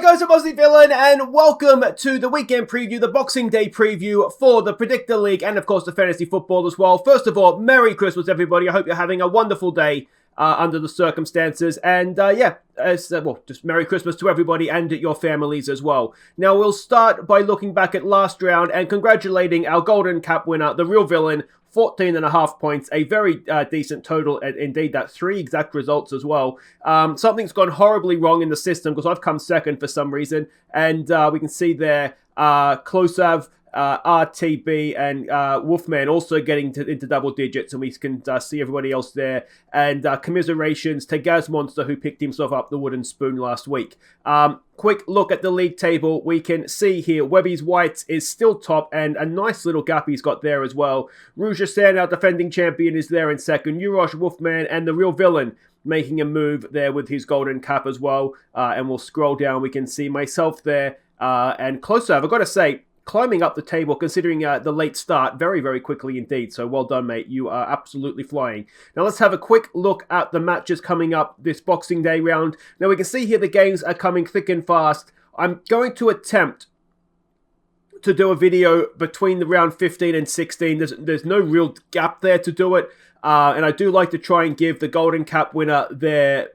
guys, I'm Aussie Villain, and welcome to the weekend preview, the Boxing Day preview for the Predictor League, and of course the Fantasy Football as well. First of all, Merry Christmas, everybody. I hope you're having a wonderful day under the circumstances, and just Merry Christmas to everybody and your families as well. Now, we'll start by looking back at last round and congratulating our Golden Cap winner, the real villain, 14.5 points, a very decent total, indeed. That's 3 exact results as well. Something's gone horribly wrong in the system because I've come second for some reason, and we can see there Klosav, RTB, and Wolfman also getting into double digits, and we can see everybody else there. And commiserations to Gaz Monster, who picked himself up the wooden spoon last week. Quick look at the league table. We can see here Webby's Whites is still top, and a nice little gap he's got there as well. Rouge San, our defending champion, is there in second. Urosh, Wolfman, and the real villain making a move there with his golden cap as well. And we'll scroll down. We can see myself there and Klosav. I've got to say, climbing up the table, considering the late start, very, very quickly indeed. So well done, mate. You are absolutely flying. Now let's have a quick look at the matches coming up this Boxing Day round. Now we can see here the games are coming thick and fast. I'm going to attempt to do a video between the round 15 and 16. There's no real gap there to do it. And I do like to try and give the Golden Cap winner their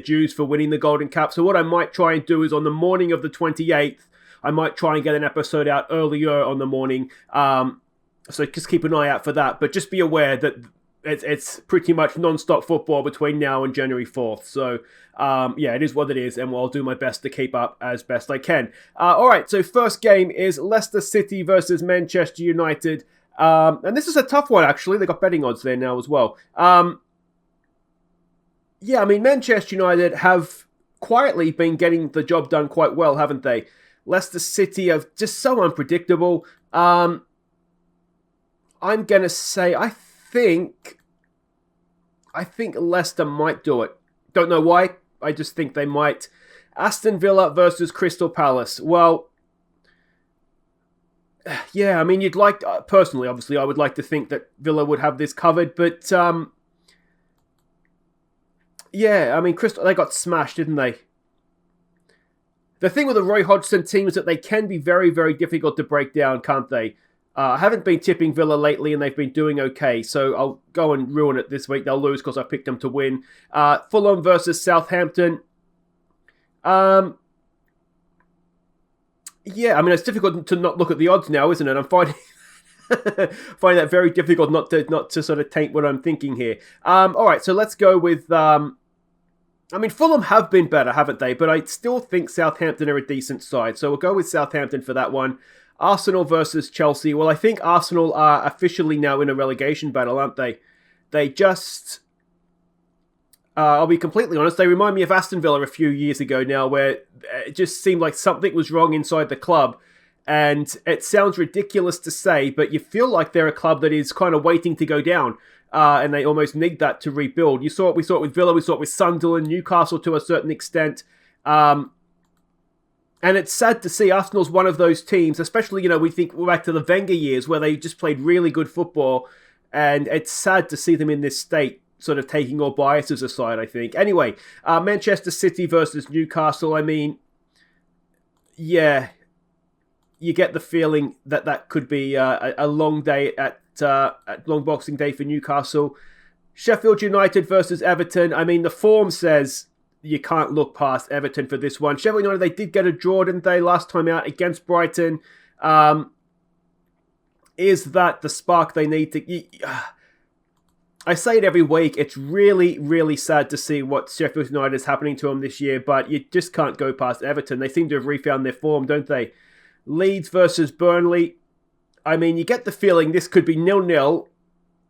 dues for winning the Golden Cap. So what I might try and do is on the morning of the 28th, I might try and get an episode out earlier on the morning. So just keep an eye out for that. But just be aware that it's pretty much non-stop football between now and January 4th. So, it is what it is. And I'll do my best to keep up as best I can. All right, so first game is Leicester City versus Manchester United. And this is a tough one, actually. They got betting odds there now as well. Manchester United have quietly been getting the job done quite well, haven't they? Leicester City are just so unpredictable. I'm going to say I think Leicester might do it. Don't know why. I just think they might. Aston Villa versus Crystal Palace. Well, yeah, I mean, you'd like... personally, obviously, I would like to think that Villa would have this covered, but... Crystal... They got smashed, didn't they? The thing with the Roy Hodgson team is that they can be very, very difficult to break down, can't they? I haven't been tipping Villa lately, and they've been doing okay, so I'll go and ruin it this week. They'll lose because I picked them to win. Fulham versus Southampton. It's difficult to not look at the odds now, isn't it? I'm finding that very difficult not to sort of taint what I'm thinking here. All right, so let's go with... Fulham have been better, haven't they? But I still think Southampton are a decent side. So we'll go with Southampton for that one. Arsenal versus Chelsea. Well, I think Arsenal are officially now in a relegation battle, aren't they? They just... I'll be completely honest, they remind me of Aston Villa a few years ago now, where it just seemed like something was wrong inside the club. And it sounds ridiculous to say, but you feel like they're a club that is kind of waiting to go down. And they almost need that to rebuild. We saw it with Villa, we saw it with Sunderland, Newcastle to a certain extent. And it's sad to see Arsenal's one of those teams, especially, we think back to the Wenger years where they just played really good football. And it's sad to see them in this state, sort of taking all biases aside, I think. Anyway, Manchester City versus Newcastle. You get the feeling that could be a long day at long Boxing Day for Newcastle. Sheffield United versus Everton. The form says you can't look past Everton for this one. Sheffield United, they did get a draw, didn't they, last time out against Brighton. Is that the spark they need to... I say it every week. It's really, really sad to see what Sheffield United is happening to them this year, but you just can't go past Everton. They seem to have refound their form, don't they? Leeds versus Burnley. You get the feeling this could be 0-0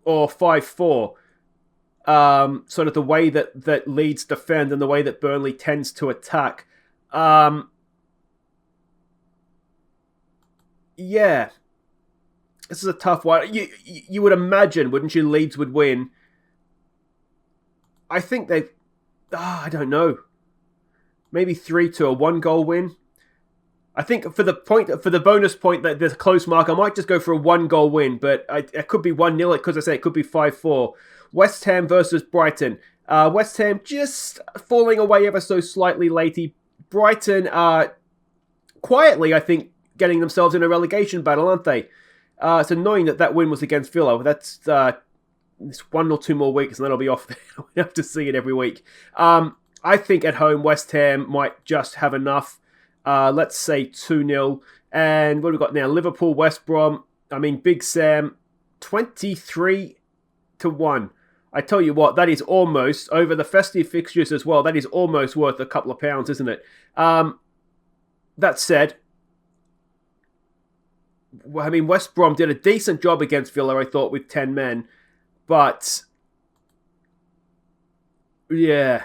or 5-4. Sort of the way that Leeds defend and the way that Burnley tends to attack. This is a tough one. You would imagine, wouldn't you, Leeds would win. I think they... I don't know. Maybe 3-2, a 1-goal win. I think for the bonus point that there's a close mark, I might just go for a 1-goal win, but it could be 1-0, because I say it could be 5-4. West Ham versus Brighton. West Ham just falling away ever so slightly Brighton are quietly, I think, getting themselves in a relegation battle, aren't they? It's annoying that win was against Villa. That's it's 1 or 2 more weeks and then I'll be off there. We have to see it every week. I think at home, West Ham might just have enough. Let's say 2-0. And what have we got now? Liverpool, West Brom. I mean, Big Sam, 23-1. I tell you what, that is almost, over the festive fixtures as well, that is almost worth a couple of pounds, isn't it? That said, I mean, West Brom did a decent job against Villa, I thought, with 10 men. But, yeah.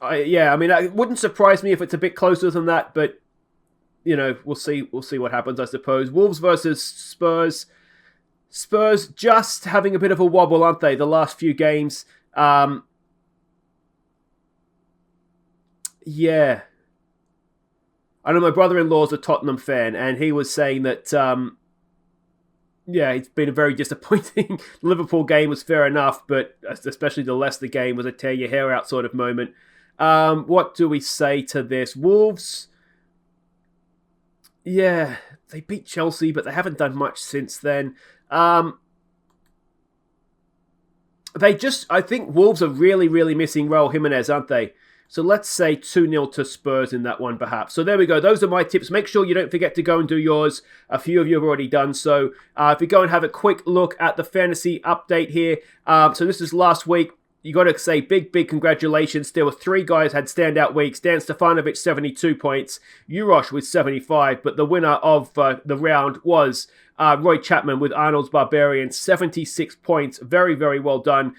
I mean, it wouldn't surprise me if it's a bit closer than that, but, you know, we'll see what happens, I suppose. Wolves versus Spurs. Spurs just having a bit of a wobble, aren't they, the last few games? Yeah. I know my brother-in-law's a Tottenham fan, and he was saying that, it's been a very disappointing. The Liverpool game was fair enough, but especially the Leicester game was a tear-your-hair-out sort of moment. What do we say to this? Wolves, yeah, they beat Chelsea, but they haven't done much since then. I think Wolves are really, really missing Raul Jimenez, aren't they? So let's say 2-0 to Spurs in that one, perhaps. So there we go. Those are my tips. Make sure you don't forget to go and do yours. A few of you have already done so. If you go and have a quick look at the fantasy update here. So this is last week. You got to say big congratulations. There were 3 guys had standout weeks. Dan Stefanovic, 72 points. Urosh with 75. But the winner of the round was Roy Chapman with Arnold's Barbarian, 76 points. Very, very well done.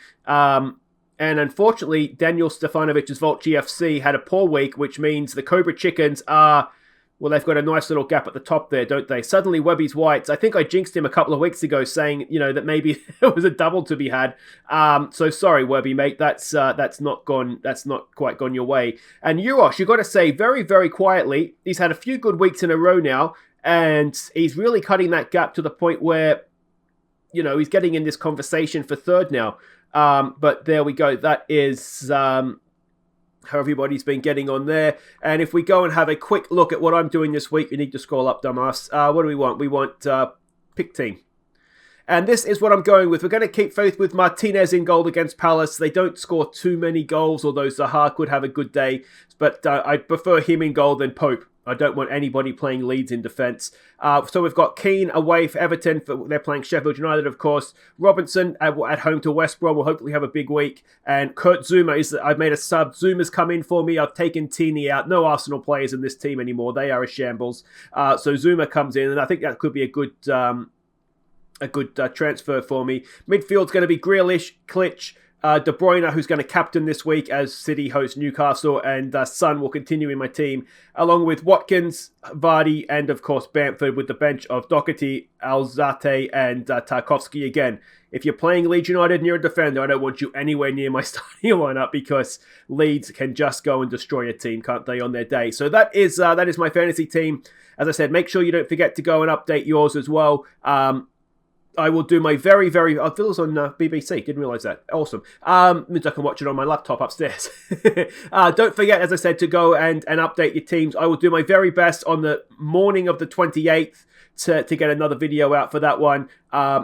And unfortunately, Daniel Stefanovic's Vault GFC had a poor week, which means the Cobra Chickens are, well, they've got a nice little gap at the top there, don't they? Suddenly, Webby's Whites, I think I jinxed him a couple of weeks ago saying, that maybe there was a double to be had. So sorry, Webby, mate, that's not quite gone your way. And Urosh, you got to say, very, very quietly, he's had a few good weeks in a row now, and he's really cutting that gap to the point where, he's getting in this conversation for third now. But there we go. That is how everybody's been getting on there. And if we go and have a quick look at what I'm doing this week, you need to scroll up, dumbass. What do we want? We want pick team. And this is what I'm going with. We're going to keep faith with Martinez in goal against Palace. They don't score too many goals, although Zaha could have a good day. But I prefer him in goal than Pope. I don't want anybody playing Leeds in defence. So we've got Keane away for Everton. They're playing Sheffield United, of course. Robinson at home to West Brom will hopefully have a big week. And Kurt Zuma, I've made a sub. Zuma's come in for me. I've taken Tini out. No Arsenal players in this team anymore. They are a shambles. So Zuma comes in, and I think that could be a good transfer for me. Midfield's going to be Grealish, Klitsch, De Bruyne, who's going to captain this week as City hosts Newcastle, and Son will continue in my team, along with Watkins, Vardy, and of course Bamford with the bench of Doherty, Alzate, and Tarkovsky again. If you're playing Leeds United and you're a defender, I don't want you anywhere near my starting lineup because Leeds can just go and destroy a team, can't they, on their day? So that is my fantasy team. As I said, make sure you don't forget to go and update yours as well. I will do my very, very... Oh, it was on BBC. Didn't realise that. Awesome. Means I can watch it on my laptop upstairs. Don't forget, as I said, to go and update your teams. I will do my very best on the morning of the 28th to get another video out for that one.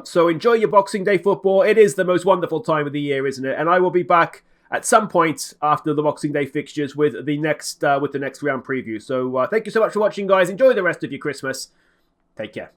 So enjoy your Boxing Day football. It is the most wonderful time of the year, isn't it? And I will be back at some point after the Boxing Day fixtures with the next round preview. So thank you so much for watching, guys. Enjoy the rest of your Christmas. Take care.